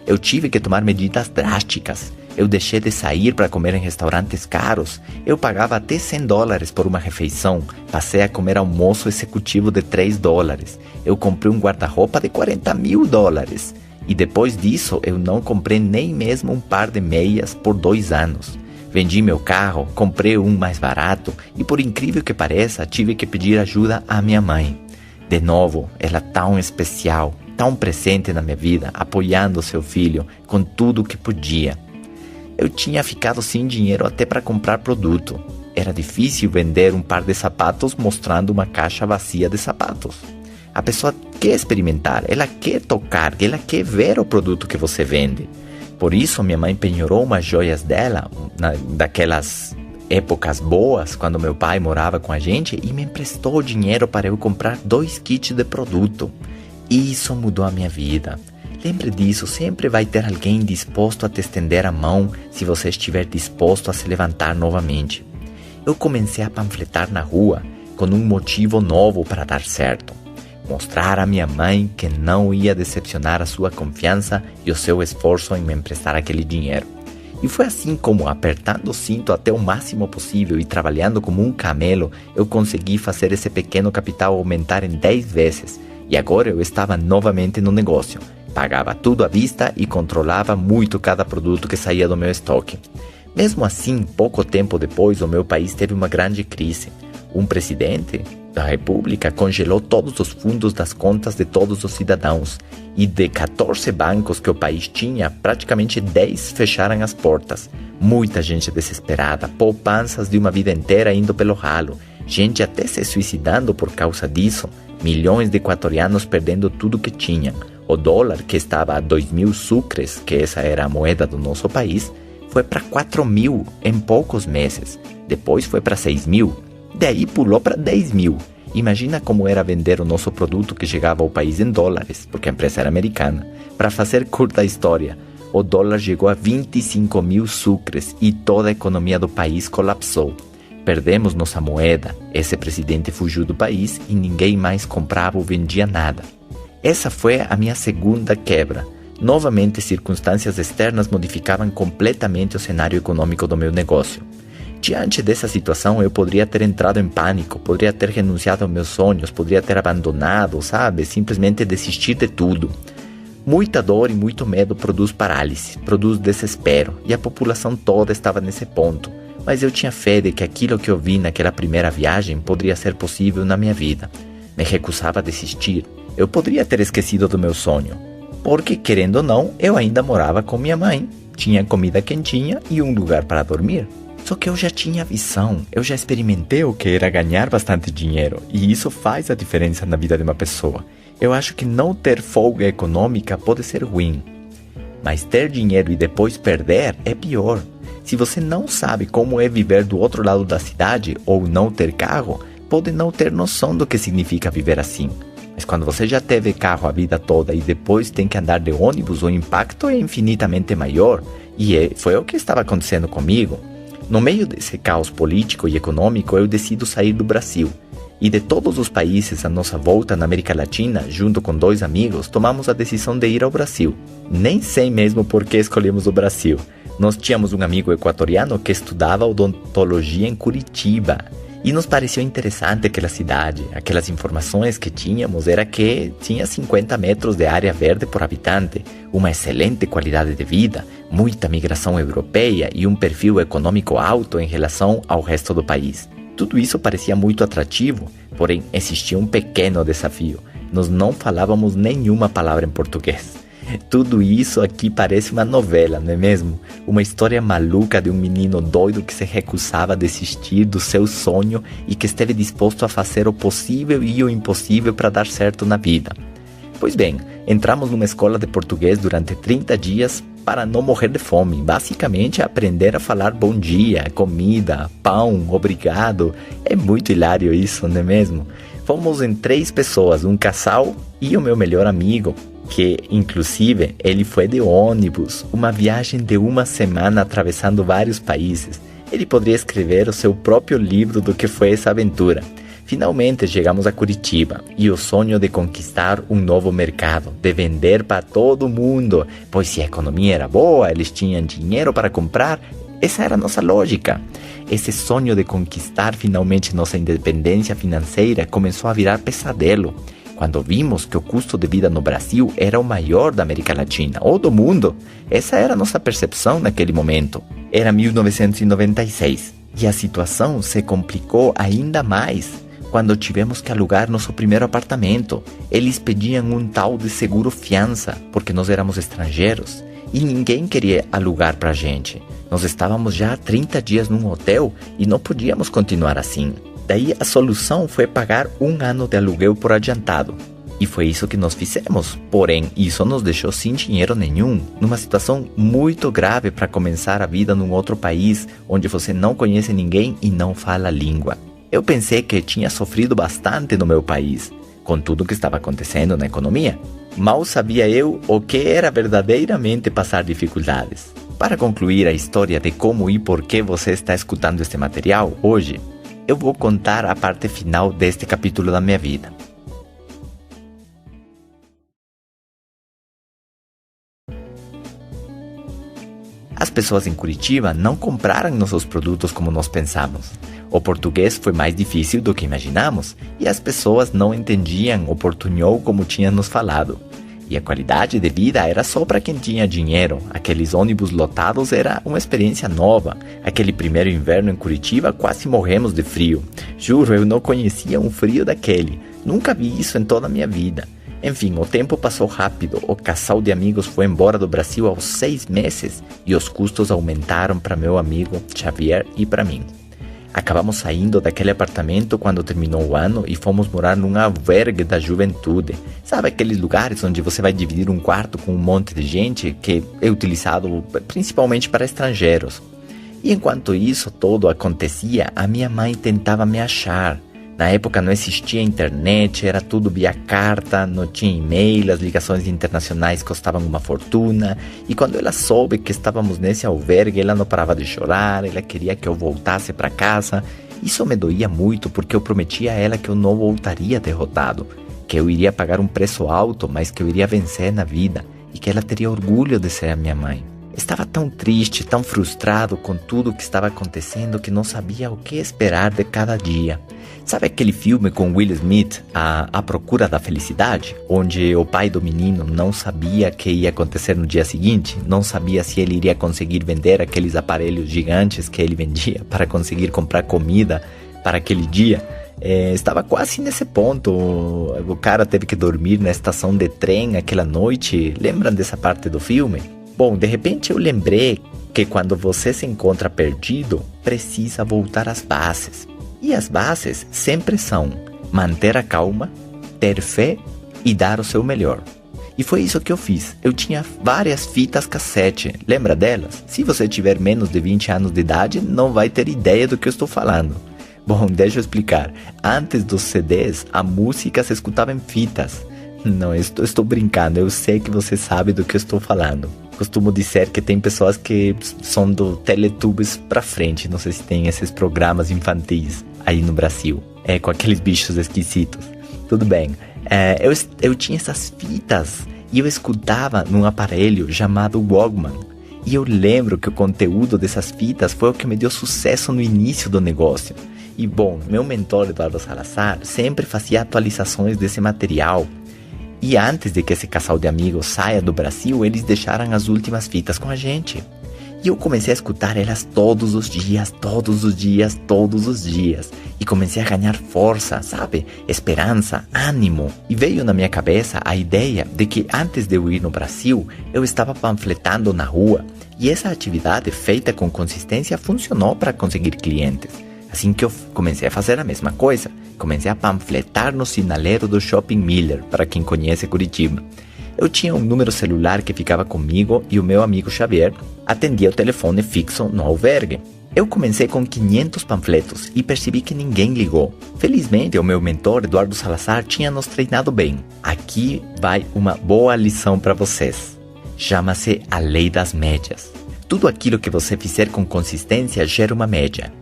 Eu tive que tomar medidas drásticas. Eu deixei de sair para comer em restaurantes caros. Eu pagava até $100 por uma refeição. Passei a comer almoço executivo de $3. Eu comprei um guarda-roupa de $40.000. E depois disso, eu não comprei nem mesmo um par de meias por 2 anos. Vendi meu carro, comprei um mais barato e, por incrível que pareça, tive que pedir ajuda à minha mãe. De novo, ela tão especial, tão presente na minha vida, apoiando seu filho com tudo o que podia. Eu tinha ficado sem dinheiro até para comprar produto. Era difícil vender um par de sapatos mostrando uma caixa vazia de sapatos. A pessoa quer experimentar, ela quer tocar, ela quer ver o produto que você vende. Por isso, minha mãe penhorou umas joias dela, daquelas épocas boas, quando meu pai morava com a gente, e me emprestou dinheiro para eu comprar 2 kits de produto. E isso mudou a minha vida. Lembre disso, sempre vai ter alguém disposto a te estender a mão se você estiver disposto a se levantar novamente. Eu comecei a panfletar na rua com um motivo novo para dar certo. Mostrar à minha mãe que não ia decepcionar a sua confiança e o seu esforço em me emprestar aquele dinheiro. E foi assim como, apertando o cinto até o máximo possível e trabalhando como um camelo, eu consegui fazer esse pequeno capital aumentar em 10 vezes. E agora eu estava novamente no negócio. Pagava tudo à vista e controlava muito cada produto que saía do meu estoque. Mesmo assim, pouco tempo depois, o meu país teve uma grande crise. Um presidente da República congelou todos os fundos das contas de todos os cidadãos. E de 14 bancos que o país tinha, praticamente 10 fecharam as portas. Muita gente desesperada, poupanças de uma vida inteira indo pelo ralo. Gente até se suicidando por causa disso. Milhões de equatorianos perdendo tudo que tinham. O dólar, que estava a 2.000 sucres, que essa era a moeda do nosso país, foi para 4.000 em poucos meses. Depois foi para 6.000. Daí pulou para 10.000. Imagina como era vender o nosso produto que chegava ao país em dólares, porque a empresa era americana. Para fazer curta a história, o dólar chegou a 25.000 sucres e toda a economia do país colapsou. Perdemos nossa moeda, esse presidente fugiu do país e ninguém mais comprava ou vendia nada. Essa foi a minha segunda quebra. Novamente, circunstâncias externas modificavam completamente o cenário econômico do meu negócio. Diante dessa situação, eu poderia ter entrado em pânico, poderia ter renunciado aos meus sonhos, poderia ter abandonado, simplesmente desistir de tudo. Muita dor e muito medo produz parálise, produz desespero, e a população toda estava nesse ponto. Mas eu tinha fé de que aquilo que eu vi naquela primeira viagem poderia ser possível na minha vida. Me recusava a desistir. Eu poderia ter esquecido do meu sonho, porque, querendo ou não, eu ainda morava com minha mãe, tinha comida quentinha e um lugar para dormir. Só que eu já tinha visão, eu já experimentei o que era ganhar bastante dinheiro, e isso faz a diferença na vida de uma pessoa. Eu acho que não ter folga econômica pode ser ruim, mas ter dinheiro e depois perder é pior. Se você não sabe como é viver do outro lado da cidade ou não ter carro, pode não ter noção do que significa viver assim. Mas quando você já teve carro a vida toda e depois tem que andar de ônibus, o impacto é infinitamente maior. E foi o que estava acontecendo comigo. No meio desse caos político e econômico, eu decido sair do Brasil. E de todos os países à nossa volta na América Latina, junto com 2 amigos, tomamos a decisão de ir ao Brasil. Nem sei mesmo por que escolhemos o Brasil. Nós tínhamos um amigo equatoriano que estudava odontologia em Curitiba. E nos pareceu interessante aquela cidade. Aquelas informações que tínhamos era que tinha 50 metros de área verde por habitante, uma excelente qualidade de vida, muita migração europeia e um perfil econômico alto em relação ao resto do país. Tudo isso parecia muito atrativo, porém existia um pequeno desafio. Nós não falávamos nenhuma palavra em português. Tudo isso aqui parece uma novela, não é mesmo? Uma história maluca de um menino doido que se recusava a desistir do seu sonho e que esteve disposto a fazer o possível e o impossível para dar certo na vida. Pois bem, entramos numa escola de português durante 30 dias para não morrer de fome. Basicamente, aprender a falar bom dia, comida, pão, obrigado. É muito hilário isso, não é mesmo? Fomos em 3 pessoas, um casal e o meu melhor amigo, que, inclusive, ele foi de ônibus, uma viagem de 1 semana atravessando vários países. Ele poderia escrever o seu próprio livro do que foi essa aventura. Finalmente chegamos a Curitiba e o sonho de conquistar um novo mercado, de vender para todo mundo, pois se a economia era boa, eles tinham dinheiro para comprar, essa era a nossa lógica. Esse sonho de conquistar finalmente nossa independência financeira começou a virar pesadelo, quando vimos que o custo de vida no Brasil era o maior da América Latina, ou do mundo. Essa era a nossa percepção naquele momento. Era 1996, e a situação se complicou ainda mais quando tivemos que alugar nosso primeiro apartamento. Eles pediam um tal de seguro fiança, porque nós éramos estrangeiros, e ninguém queria alugar pra gente. Nós estávamos já há 30 dias num hotel e não podíamos continuar assim. Daí a solução foi pagar 1 ano de aluguel por adiantado. E foi isso que nós fizemos. Porém, isso nos deixou sem dinheiro nenhum, numa situação muito grave para começar a vida num outro país, onde você não conhece ninguém e não fala a língua. Eu pensei que tinha sofrido bastante no meu país, com tudo o que estava acontecendo na economia. Mal sabia eu o que era verdadeiramente passar dificuldades. Para concluir a história de como e por que você está escutando este material hoje, eu vou contar a parte final deste capítulo da minha vida. As pessoas em Curitiba não compraram nossos produtos como nós pensamos. O português foi mais difícil do que imaginamos e as pessoas não entendiam o portunhol como tinham nos falado. E a qualidade de vida era só para quem tinha dinheiro. Aqueles ônibus lotados era uma experiência nova. Aquele primeiro inverno em Curitiba quase morremos de frio. Juro, eu não conhecia um frio daquele. Nunca vi isso em toda a minha vida. Enfim, o tempo passou rápido, o casal de amigos foi embora do Brasil aos 6 meses e os custos aumentaram para meu amigo Xavier e para mim. Acabamos saindo daquele apartamento quando terminou o ano e fomos morar num albergue da juventude. Sabe aqueles lugares onde você vai dividir um quarto com um monte de gente que é utilizado principalmente para estrangeiros? E enquanto isso todo acontecia, a minha mãe tentava me achar. Na época não existia internet, era tudo via carta, não tinha e-mail, as ligações internacionais custavam uma fortuna. E quando ela soube que estávamos nesse albergue, ela não parava de chorar, ela queria que eu voltasse para casa. Isso me doía muito porque eu prometia a ela que eu não voltaria derrotado, que eu iria pagar um preço alto, mas que eu iria vencer na vida e que ela teria orgulho de ser a minha mãe. Estava tão triste, tão frustrado com tudo o que estava acontecendo que não sabia o que esperar de cada dia. Sabe aquele filme com Will Smith, A Procura da Felicidade? Onde o pai do menino não sabia o que ia acontecer no dia seguinte, não sabia se ele iria conseguir vender aqueles aparelhos gigantes que ele vendia para conseguir comprar comida para aquele dia. Estava quase nesse ponto. O cara teve que dormir na estação de trem aquela noite. Lembram dessa parte do filme? Bom, de repente eu lembrei que quando você se encontra perdido, precisa voltar às bases. E as bases sempre são manter a calma, ter fé e dar o seu melhor. E foi isso que eu fiz. Eu tinha várias fitas cassete. Lembra delas? Se você tiver menos de 20 anos de idade, não vai ter ideia do que eu estou falando. Bom, deixa eu explicar. Antes dos CDs, a música se escutava em fitas. Não, estou brincando. Eu sei que você sabe do que eu estou falando. Costumo dizer que tem pessoas que são do Teletubbies pra frente. Não sei se tem esses programas infantis aí no Brasil. Com aqueles bichos esquisitos. Tudo bem. Eu tinha essas fitas e eu escutava num aparelho chamado Walkman. E eu lembro que o conteúdo dessas fitas foi o que me deu sucesso no início do negócio. E bom, meu mentor Eduardo Salazar sempre fazia atualizações desse material. E antes de que esse casal de amigos saia do Brasil, eles deixaram as últimas fitas com a gente. E eu comecei a escutar elas todos os dias. E comecei a ganhar força, sabe? Esperança, ânimo. E veio na minha cabeça a ideia de que antes de eu ir no Brasil, eu estava panfletando na rua. E essa atividade feita com consistência funcionou para conseguir clientes. Assim que eu comecei a fazer a mesma coisa. Comecei a panfletar no sinaleiro do Shopping Miller, para quem conhece Curitiba. Eu tinha um número celular que ficava comigo e o meu amigo Xavier atendia o telefone fixo no albergue. Eu comecei com 500 panfletos e percebi que ninguém ligou. Felizmente, o meu mentor Eduardo Salazar tinha nos treinado bem. Aqui vai uma boa lição para vocês. Chama-se a lei das médias. Tudo aquilo que você fizer com consistência gera uma média.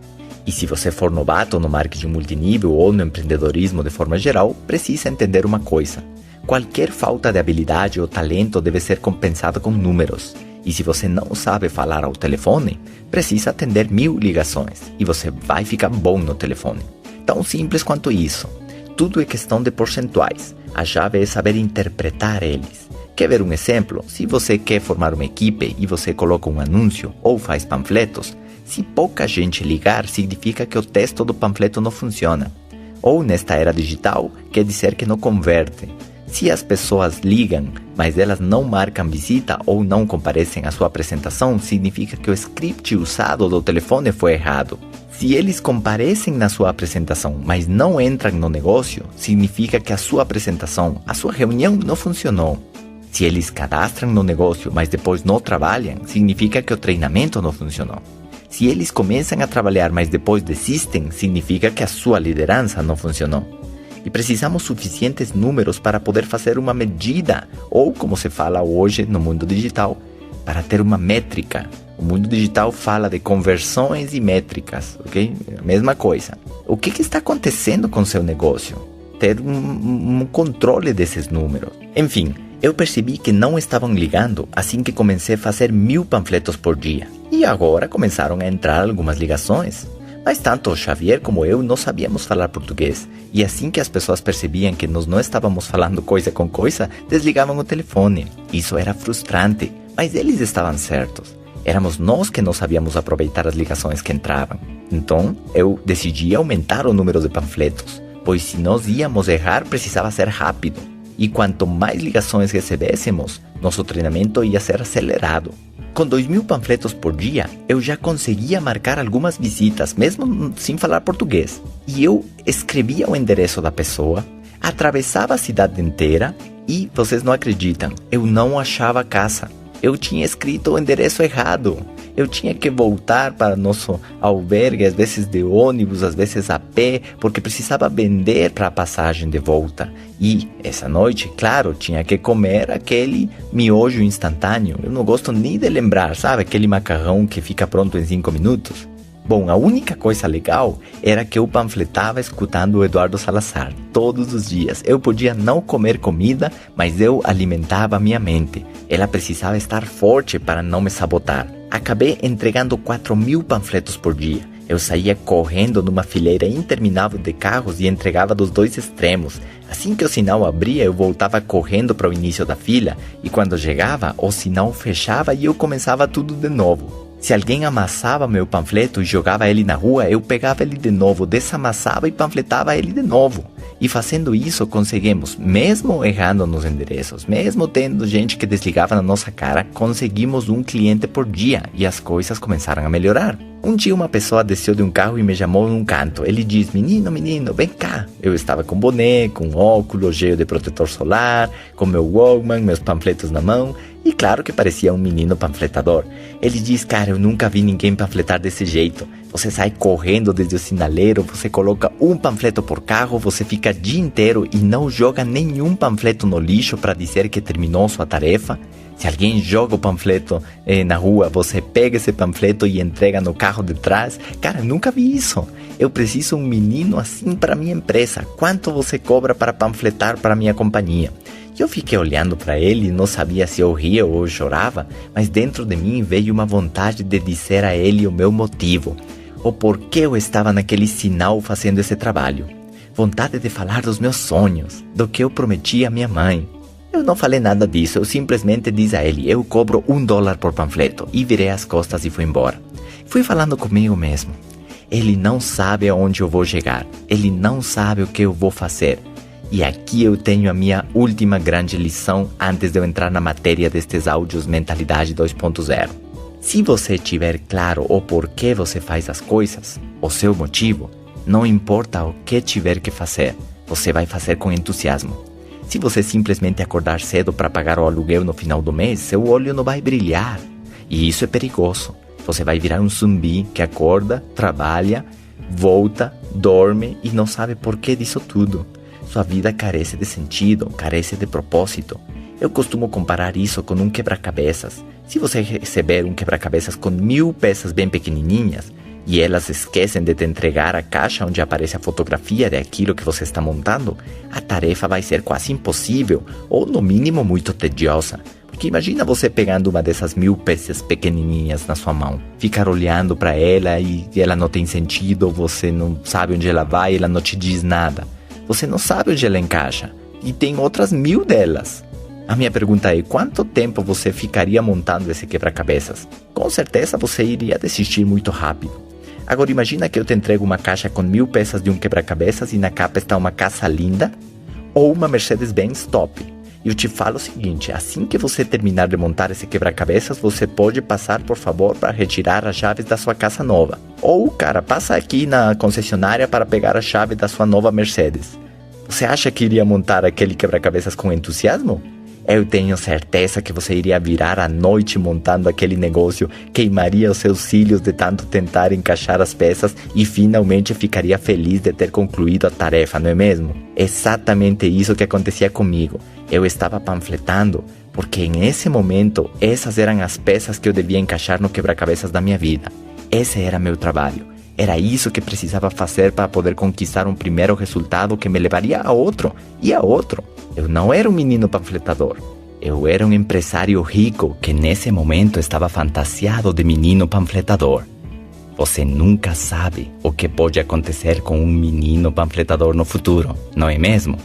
E se você for novato no marketing multinível ou no empreendedorismo de forma geral, precisa entender uma coisa. Qualquer falta de habilidade ou talento deve ser compensada com números. E se você não sabe falar ao telefone, precisa atender 1000 ligações e você vai ficar bom no telefone. Tão simples quanto isso. Tudo é questão de percentuais. A chave é saber interpretar eles. Quer ver um exemplo? Se você quer formar uma equipe e você coloca um anúncio ou faz panfletos, se pouca gente ligar, significa que o texto do panfleto não funciona. Ou nesta era digital, quer dizer que não converte. Se as pessoas ligam, mas elas não marcam visita ou não comparecem à sua apresentação, significa que o script usado do telefone foi errado. Se eles comparecem na sua apresentação, mas não entram no negócio, significa que a sua apresentação, a sua reunião não funcionou. Se eles cadastram no negócio, mas depois não trabalham, significa que o treinamento não funcionou. Se eles começam a trabalhar, mas depois desistem, significa que a sua liderança não funcionou. E precisamos suficientes números para poder fazer uma medida, ou como se fala hoje no mundo digital, para ter uma métrica. O mundo digital fala de conversões e métricas, ok? Mesma coisa. O que está acontecendo com seu negócio? Ter um controle desses números. Enfim, eu percebi que não estavam ligando assim que comecei a fazer 1000 panfletos por dia. E agora começaram a entrar algumas ligações. Mas tanto o Xavier como eu não sabíamos falar português. E assim que as pessoas percebiam que nós não estávamos falando coisa com coisa, desligavam o telefone. Isso era frustrante, mas eles estavam certos. Éramos nós que não sabíamos aproveitar as ligações que entravam. Então, eu decidi aumentar o número de panfletos, pois se nós íamos errar, precisava ser rápido. E quanto mais ligações recebêssemos, nosso treinamento ia ser acelerado. Com 2000 panfletos por dia, eu já conseguia marcar algumas visitas, mesmo sem falar português. E eu escrevia o endereço da pessoa, atravessava a cidade inteira e, vocês não acreditam, eu não achava a casa. Eu tinha escrito o endereço errado. Eu tinha que voltar para nosso albergue, às vezes de ônibus, às vezes a pé, porque precisava vender para a passagem de volta. E essa noite, claro, tinha que comer aquele miojo instantâneo. Eu não gosto nem de lembrar, sabe? Aquele macarrão que fica pronto em 5 minutos. Bom, a única coisa legal era que eu panfletava escutando o Eduardo Salazar todos os dias. Eu podia não comer comida, mas eu alimentava minha mente. Ela precisava estar forte para não me sabotar. Acabei entregando 4000 panfletos por dia. Eu saía correndo numa fileira interminável de carros e entregava dos dois extremos. Assim que o sinal abria, eu voltava correndo para o início da fila e quando chegava, o sinal fechava e eu começava tudo de novo. Se alguém amassava meu panfleto e jogava ele na rua, eu pegava ele de novo, desamassava e panfletava ele de novo. E fazendo isso, conseguimos, mesmo errando nos endereços, mesmo tendo gente que desligava na nossa cara, conseguimos um cliente por dia e as coisas começaram a melhorar. Um dia uma pessoa desceu de um carro e me chamou num canto. Ele diz, menino, vem cá. Eu estava com boné, com óculos, cheio de protetor solar, com meu Walkman, meus panfletos na mão. E claro que parecia um menino panfletador. Ele diz, cara, eu nunca vi ninguém panfletar desse jeito. Você sai correndo desde o sinaleiro, você coloca um panfleto por carro, você fica o dia inteiro e não joga nenhum panfleto no lixo para dizer que terminou sua tarefa. Se alguém joga o panfleto na rua, você pega esse panfleto e entrega no carro de trás. Cara, eu nunca vi isso. Eu preciso um menino assim para minha empresa. Quanto você cobra para panfletar para minha companhia? Eu fiquei olhando para ele e não sabia se eu ria ou chorava, mas dentro de mim veio uma vontade de dizer a ele o meu motivo, o porquê eu estava naquele sinal fazendo esse trabalho. Vontade de falar dos meus sonhos, do que eu prometi à minha mãe. Eu não falei nada disso, eu simplesmente disse a ele, eu cobro $1 por panfleto, e virei as costas e fui embora. Fui falando comigo mesmo. Ele não sabe aonde eu vou chegar, ele não sabe o que eu vou fazer. E aqui eu tenho a minha última grande lição antes de eu entrar na matéria destes áudios Mentalidade 2.0. Se você tiver claro o porquê você faz as coisas, o seu motivo, não importa o que tiver que fazer, você vai fazer com entusiasmo. Se você simplesmente acordar cedo para pagar o aluguel no final do mês, seu olho não vai brilhar. E isso é perigoso. Você vai virar um zumbi que acorda, trabalha, volta, dorme e não sabe porquê disso tudo. Sua vida carece de sentido, carece de propósito. Eu costumo comparar isso com um quebra-cabeças. Se você receber um quebra-cabeças com 1000 peças bem pequenininhas e elas esquecem de te entregar a caixa onde aparece a fotografia daquilo que você está montando, a tarefa vai ser quase impossível ou no mínimo muito tediosa. Porque imagina você pegando uma dessas 1000 peças pequenininhas na sua mão, ficar olhando para ela e ela não tem sentido, você não sabe onde ela vai, ela não te diz nada. Você não sabe onde ela encaixa. E tem outras 1000 delas. A minha pergunta é, quanto tempo você ficaria montando esse quebra-cabeças? Com certeza você iria desistir muito rápido. Agora imagina que eu te entrego uma caixa com 1000 peças de um quebra-cabeças e na capa está uma casa linda ou uma Mercedes-Benz top. E eu te falo o seguinte, assim que você terminar de montar esse quebra-cabeças, você pode passar, por favor, para retirar as chaves da sua casa nova. Ou, cara, passa aqui na concessionária para pegar a chave da sua nova Mercedes. Você acha que iria montar aquele quebra-cabeças com entusiasmo? Eu tenho certeza que você iria virar à noite montando aquele negócio, queimaria os seus cílios de tanto tentar encaixar as peças e finalmente ficaria feliz de ter concluído a tarefa, não é mesmo? Exatamente isso que acontecia comigo. Eu estava panfletando porque em esse momento essas eram as peças que eu devia encaixar no quebra-cabeças da minha vida. Esse era meu trabalho. Era isso que precisava fazer para poder conquistar um primeiro resultado que me levaria a outro e a outro. Eu não era um menino panfletador. Eu era um empresário rico que nesse momento estava fantasiado de menino panfletador. Você nunca sabe o que pode acontecer com um menino panfletador no futuro, não é mesmo?